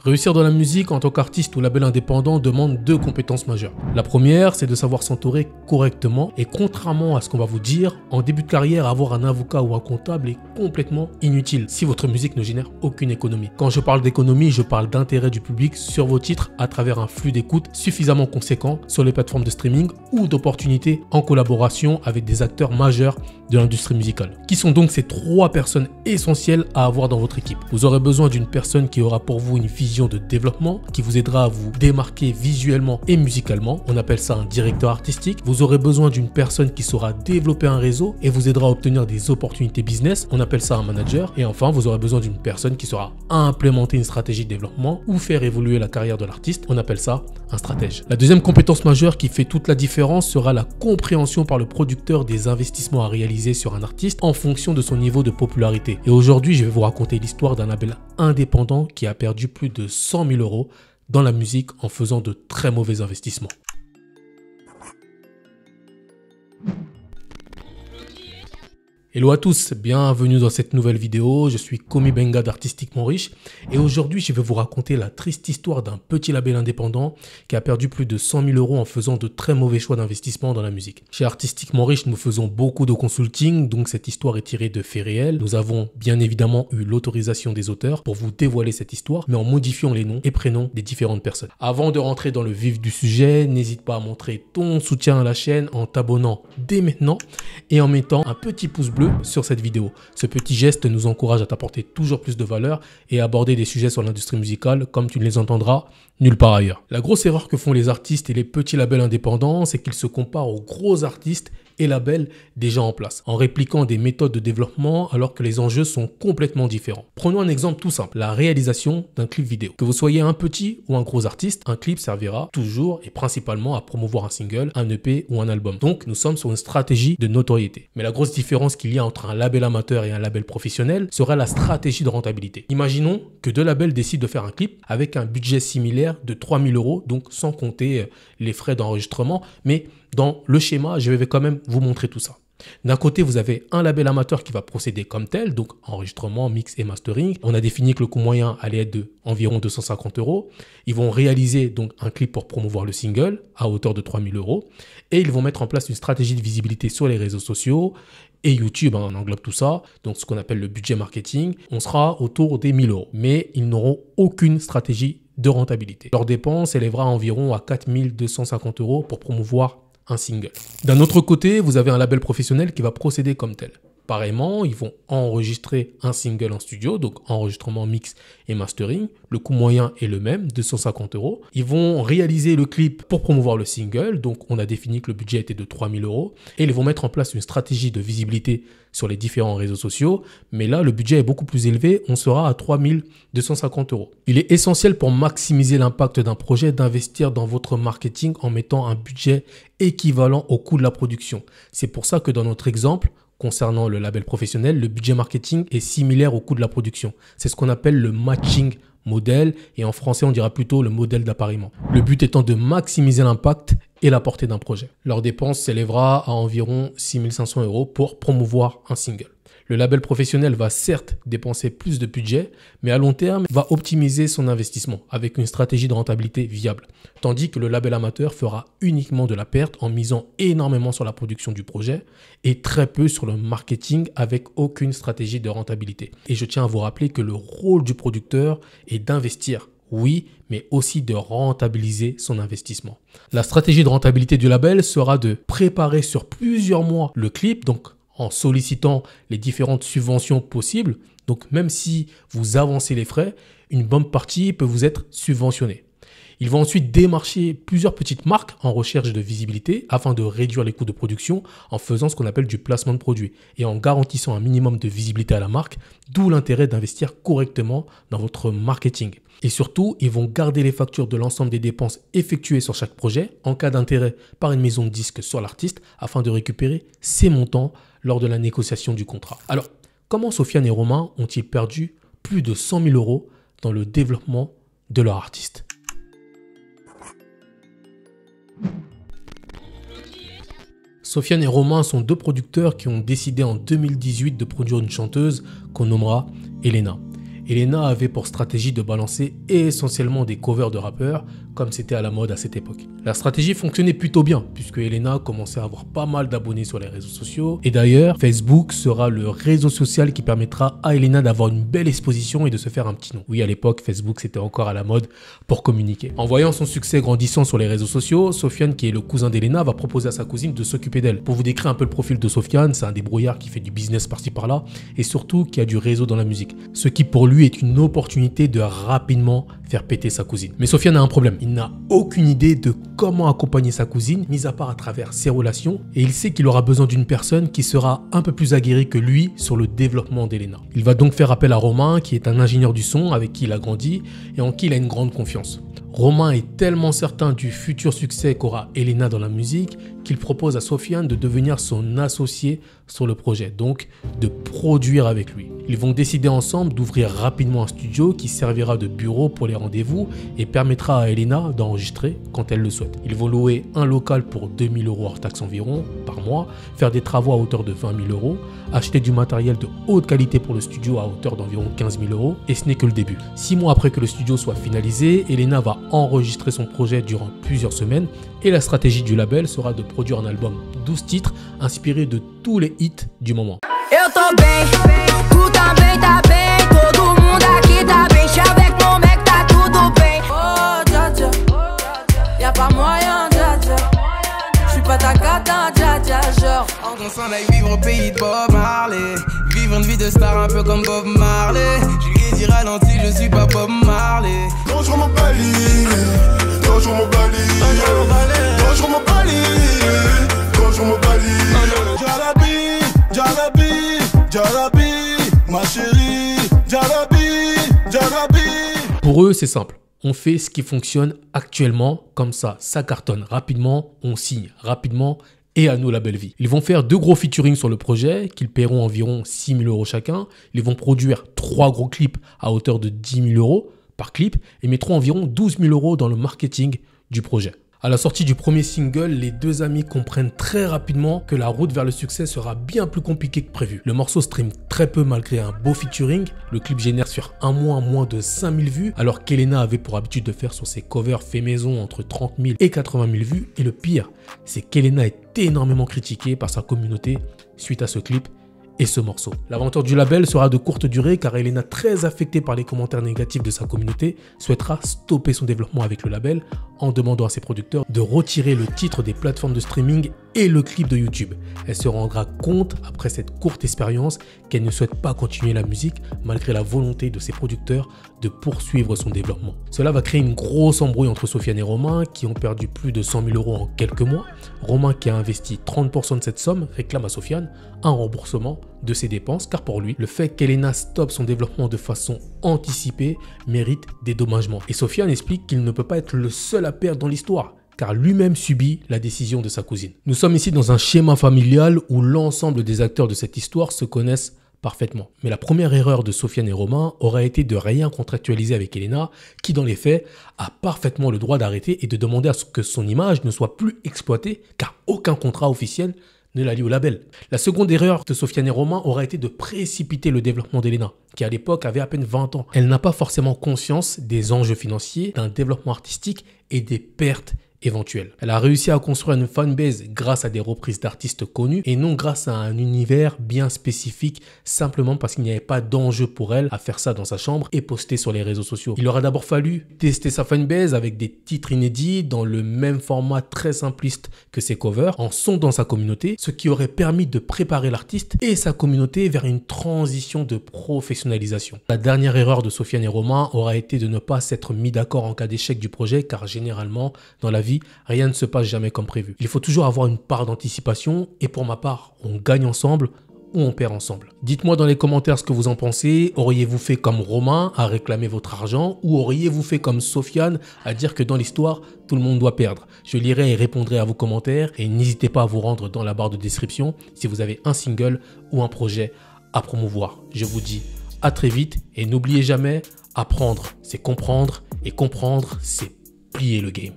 Réussir dans la musique en tant qu'artiste ou label indépendant demande deux compétences majeures. La première, c'est de savoir s'entourer correctement et contrairement à ce qu'on va vous dire, en début de carrière, avoir un avocat ou un comptable est complètement inutile si votre musique ne génère aucune économie. Quand je parle d'économie, je parle d'intérêt du public sur vos titres à travers un flux d'écoute suffisamment conséquent sur les plateformes de streaming ou d'opportunités en collaboration avec des acteurs majeurs de l'industrie musicale. Qui sont donc ces trois personnes essentielles à avoir dans votre équipe? Vous aurez besoin d'une personne qui aura pour vous une vision de développement, qui vous aidera à vous démarquer visuellement et musicalement. On appelle ça un directeur artistique. Vous aurez besoin d'une personne qui saura développer un réseau et vous aidera à obtenir des opportunités business. On appelle ça un manager. Et enfin, vous aurez besoin d'une personne qui saura implémenter une stratégie de développement ou faire évoluer la carrière de l'artiste. On appelle ça un stratège. La deuxième compétence majeure qui fait toute la différence sera la compréhension par le producteur des investissements à réaliser sur un artiste en fonction de son niveau de popularité. Et aujourd'hui, je vais vous raconter l'histoire d'un label indépendant qui a perdu plus de 100 000 € dans la musique en faisant de très mauvais investissements. Hello à tous, bienvenue dans cette nouvelle vidéo. Je suis Komi Benga d'Artistiquement Riche et aujourd'hui je vais vous raconter la triste histoire d'un petit label indépendant qui a perdu plus de 100 000 € en faisant de très mauvais choix d'investissement dans la musique. Chez Artistiquement Riche, nous faisons beaucoup de consulting, donc cette histoire est tirée de faits réels. Nous avons bien évidemment eu l'autorisation des auteurs pour vous dévoiler cette histoire, mais en modifiant les noms et prénoms des différentes personnes. Avant de rentrer dans le vif du sujet, n'hésite pas à montrer ton soutien à la chaîne en t'abonnant dès maintenant et en mettant un petit pouce bleu sur cette vidéo. Ce petit geste nous encourage à t'apporter toujours plus de valeur et à aborder des sujets sur l'industrie musicale comme tu ne les entendras nulle part ailleurs. La grosse erreur que font les artistes et les petits labels indépendants, c'est qu'ils se comparent aux gros artistes et labels déjà en place, en répliquant des méthodes de développement alors que les enjeux sont complètement différents. Prenons un exemple tout simple, la réalisation d'un clip vidéo. Que vous soyez un petit ou un gros artiste, un clip servira toujours et principalement à promouvoir un single, un EP ou un album. Donc nous sommes sur une stratégie de notoriété. Mais la grosse différence qu'il y a entre un label amateur et un label professionnel sera la stratégie de rentabilité. Imaginons que deux labels décident de faire un clip avec un budget similaire de 3 000 €, donc sans compter les frais d'enregistrement, mais dans le schéma, je vais quand même vous montrer tout ça. D'un côté, vous avez un label amateur qui va procéder comme tel, donc enregistrement, mix et mastering. On a défini que le coût moyen allait être de environ 250 €. Ils vont réaliser donc un clip pour promouvoir le single à hauteur de 3 000 € et ils vont mettre en place une stratégie de visibilité sur les réseaux sociaux et YouTube, on englobe tout ça, donc ce qu'on appelle le budget marketing. On sera autour des 1 000 €, mais ils n'auront aucune stratégie de rentabilité. Leur dépense élèvera environ à 4 250 € pour promouvoir un single. D'un autre côté, vous avez un label professionnel qui va procéder comme tel. Pareillement, ils vont enregistrer un single en studio, donc enregistrement, mix et mastering. Le coût moyen est le même, 250 €. Ils vont réaliser le clip pour promouvoir le single, donc on a défini que le budget était de 3 000 €. Et ils vont mettre en place une stratégie de visibilité sur les différents réseaux sociaux. Mais là, le budget est beaucoup plus élevé, on sera à 3 250 €. Il est essentiel pour maximiser l'impact d'un projet d'investir dans votre marketing en mettant un budget équivalent au coût de la production. C'est pour ça que dans notre exemple, concernant le label professionnel, le budget marketing est similaire au coût de la production. C'est ce qu'on appelle le matching model et en français on dira plutôt le modèle d'appariement. Le but étant de maximiser l'impact et la portée d'un projet. Leur dépense s'élèvera à environ 6 500 € pour promouvoir un single. Le label professionnel va certes dépenser plus de budget, mais à long terme, va optimiser son investissement avec une stratégie de rentabilité viable. Tandis que le label amateur fera uniquement de la perte en misant énormément sur la production du projet et très peu sur le marketing avec aucune stratégie de rentabilité. Et je tiens à vous rappeler que le rôle du producteur est d'investir. Oui, mais aussi de rentabiliser son investissement. La stratégie de rentabilité du label sera de préparer sur plusieurs mois le clip, donc en sollicitant les différentes subventions possibles. Donc même si vous avancez les frais, une bonne partie peut vous être subventionnée. Ils vont ensuite démarcher plusieurs petites marques en recherche de visibilité afin de réduire les coûts de production en faisant ce qu'on appelle du placement de produits et en garantissant un minimum de visibilité à la marque, d'où l'intérêt d'investir correctement dans votre marketing. Et surtout, ils vont garder les factures de l'ensemble des dépenses effectuées sur chaque projet en cas d'intérêt par une maison de disques sur l'artiste afin de récupérer ces montants lors de la négociation du contrat. Alors, comment Sofiane et Romain ont-ils perdu plus de 100 000 € dans le développement de leur artiste ? Sofiane et Romain sont deux producteurs qui ont décidé en 2018 de produire une chanteuse qu'on nommera Elena. Elena avait pour stratégie de balancer essentiellement des covers de rappeurs, comme c'était à la mode à cette époque. La stratégie fonctionnait plutôt bien, puisque Elena commençait à avoir pas mal d'abonnés sur les réseaux sociaux. Et d'ailleurs, Facebook sera le réseau social qui permettra à Elena d'avoir une belle exposition et de se faire un petit nom. Oui, à l'époque, Facebook c'était encore à la mode pour communiquer. En voyant son succès grandissant sur les réseaux sociaux, Sofiane, qui est le cousin d'Elena, va proposer à sa cousine de s'occuper d'elle. Pour vous décrire un peu le profil de Sofiane, c'est un débrouillard qui fait du business par-ci par-là et surtout qui a du réseau dans la musique. Ce qui pour lui est une opportunité de rapidement faire péter sa cousine. Mais Sofiane a un problème. Il n'a aucune idée de comment accompagner sa cousine, mis à part à travers ses relations, et il sait qu'il aura besoin d'une personne qui sera un peu plus aguerrie que lui sur le développement d'Elena. Il va donc faire appel à Romain, qui est un ingénieur du son avec qui il a grandi et en qui il a une grande confiance. Romain est tellement certain du futur succès qu'aura Elena dans la musique qu'il propose à Sofiane de devenir son associé sur le projet, donc de produire avec lui. Ils vont décider ensemble d'ouvrir rapidement un studio qui servira de bureau pour les rendez-vous et permettra à Elena d'enregistrer quand elle le souhaite. Ils vont louer un local pour 2 000 € hors taxe environ par mois, faire des travaux à hauteur de 20 000 €, acheter du matériel de haute qualité pour le studio à hauteur d'environ 15 000 € et ce n'est que le début. 6 mois après que le studio soit finalisé, Elena va enregistrer son projet durant plusieurs semaines et la stratégie du label sera de produire un album 12 titres inspiré de tous les hits du moment. Eu tô bem, tu também tá bem, todo mundo aqui tá bem, chave avec mon mec tá tudo bem. Oh dja dja, y'a pas moyen dja dja, j'suis pas ta cata dja dja, genre. On s'en aille vivre au pays de Bob Marley, vivre une vie de star un peu comme Bob Marley. Je lui ai dit ralenti, je suis pas Bob Marley. Non je m'en balie, non je m'en balie, non je m'en balie, non je m'en balie. Jalabi, Jalabi, Jalabi, ma chérie, Jalabi, Jalabi. Pour eux, c'est simple. On fait ce qui fonctionne actuellement, comme ça cartonne rapidement, on signe rapidement et à nous la belle vie. Ils vont faire 2 gros featuring sur le projet qu'ils paieront environ 6 000 € chacun. Ils vont produire 3 gros clips à hauteur de 10 000 € par clip et mettront environ 12 000 € dans le marketing du projet. À la sortie du premier single, les deux amis comprennent très rapidement que la route vers le succès sera bien plus compliquée que prévu. Le morceau stream très peu malgré un beau featuring. Le clip génère sur un mois moins de 5000 vues, alors qu'Elena avait pour habitude de faire sur ses covers faits maison entre 30 000 et 80 000 vues. Et le pire, c'est qu'Elena est énormément critiquée par sa communauté suite à ce clip et ce morceau. L'aventure du label sera de courte durée car Elena, très affectée par les commentaires négatifs de sa communauté, souhaitera stopper son développement avec le label en demandant à ses producteurs de retirer le titre des plateformes de streaming et le clip de YouTube. Elle se rendra compte après cette courte expérience qu'elle ne souhaite pas continuer la musique malgré la volonté de ses producteurs de poursuivre son développement. Cela va créer une grosse embrouille entre Sofiane et Romain qui ont perdu plus de 100 000 € en quelques mois. Romain, qui a investi 30% de cette somme, réclame à Sofiane un remboursement de ses dépenses car pour lui, le fait qu'Elena stoppe son développement de façon anticipée mérite dédommagement. Et Sofiane explique qu'il ne peut pas être le seul à perdre dans l'histoire car lui-même subit la décision de sa cousine. Nous sommes ici dans un schéma familial où l'ensemble des acteurs de cette histoire se connaissent parfaitement. Mais la première erreur de Sofiane et Romain aurait été de rien contractualiser avec Elena, qui dans les faits a parfaitement le droit d'arrêter et de demander à ce que son image ne soit plus exploitée car aucun contrat officiel ne la lie au label. La seconde erreur de Sofiane et Romain aurait été de précipiter le développement d'Elena, qui à l'époque avait à peine 20 ans. Elle n'a pas forcément conscience des enjeux financiers, d'un développement artistique et des pertes éventuelle. Elle a réussi à construire une fanbase grâce à des reprises d'artistes connus et non grâce à un univers bien spécifique simplement parce qu'il n'y avait pas d'enjeu pour elle à faire ça dans sa chambre et poster sur les réseaux sociaux. Il aura d'abord fallu tester sa fanbase avec des titres inédits dans le même format très simpliste que ses covers en sondant sa communauté, ce qui aurait permis de préparer l'artiste et sa communauté vers une transition de professionnalisation. La dernière erreur de Sofiane et Romain aura été de ne pas s'être mis d'accord en cas d'échec du projet car généralement dans la vie, rien ne se passe jamais comme prévu. Il faut toujours avoir une part d'anticipation et pour ma part, on gagne ensemble ou on perd ensemble. Dites-moi dans les commentaires ce que vous en pensez. Auriez-vous fait comme Romain à réclamer votre argent ou auriez-vous fait comme Sofiane à dire que dans l'histoire, tout le monde doit perdre? Je lirai et répondrai à vos commentaires et n'hésitez pas à vous rendre dans la barre de description si vous avez un single ou un projet à promouvoir. Je vous dis à très vite et n'oubliez jamais, apprendre c'est comprendre et comprendre c'est plier le game.